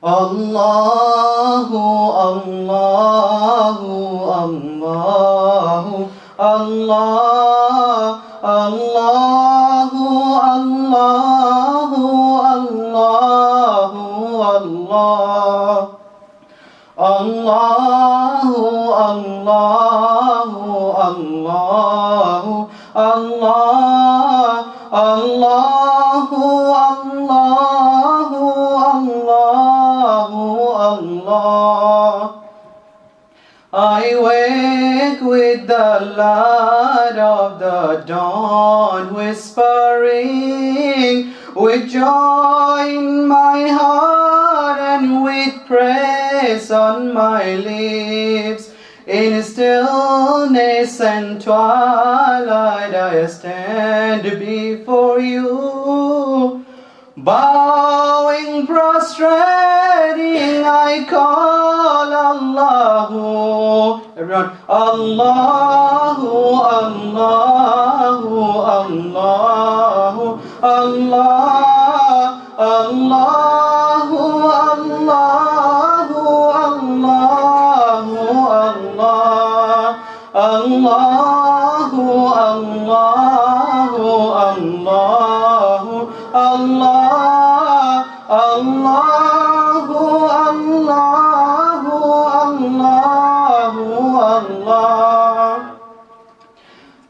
Allahu, Allahu, Allahu, Allah, Allahu, Allahu, Allahu, Allah. Allahu, Allahu, Allahu, Allah, Allahu, Allahu, Allahu, Allah. I wake with the light of the dawn, whispering with joy in my heart and with praise on my lips. In stillness and twilight I stand before you, bowing, prostrating, I call Allahu. Everyone, Allahu, Allahu, Allahu, Allah, Allahu, Allahu, Allahu, Allah, Allahu, Allahu, Allahu, Allah, Allahu, Allahu, Allahu, Allah.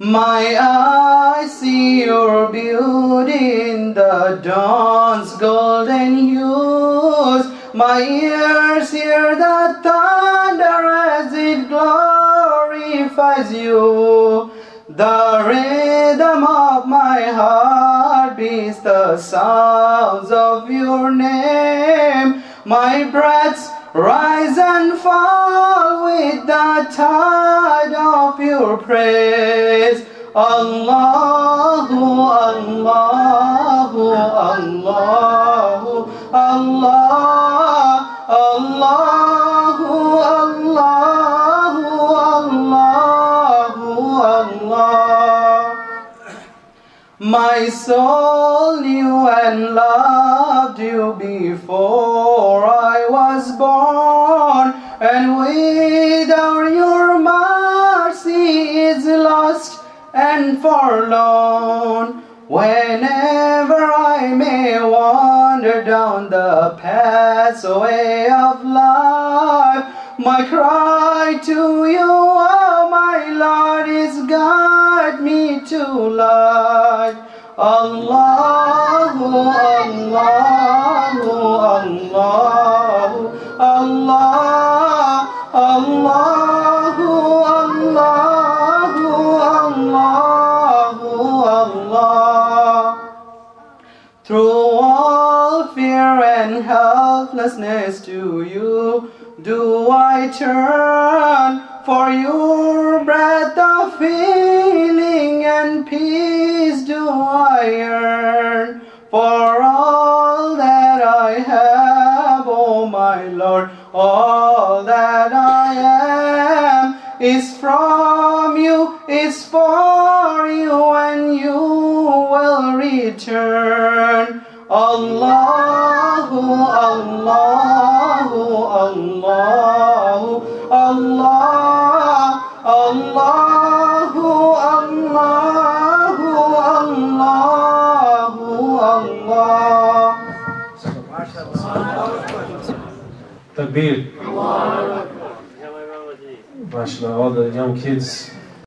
My eyes see your beauty in the dawn's golden hues. My ears hear the thunder as it glorifies you. The rhythm of my heart beats the sounds of your name. My breaths rise and fall with the tide of your praise. Allahu, Allahu, Allahu, Allah, Allahu, Allahu, Allahu, Allah. My soul knew and loved you before I was born, and without your mercy is lost and forlorn. Whenever I may wander down the pathway of life, my cry to you, oh my Lord, is guide me to light. Allahu, Allahu, Allahu, Allah, Allahu, Allahu, Allahu, Allah. Through all fear and helplessness to you do I turn, for your breath of healing and peace do I yearn. For all that I have, oh my Lord, all that I am is from you, is for you, and you will return. Allahu, Allahu, Allahu, Allah, Allahu, Allahu, Allahu, Allah. Takbir. MashaAllah, all the young kids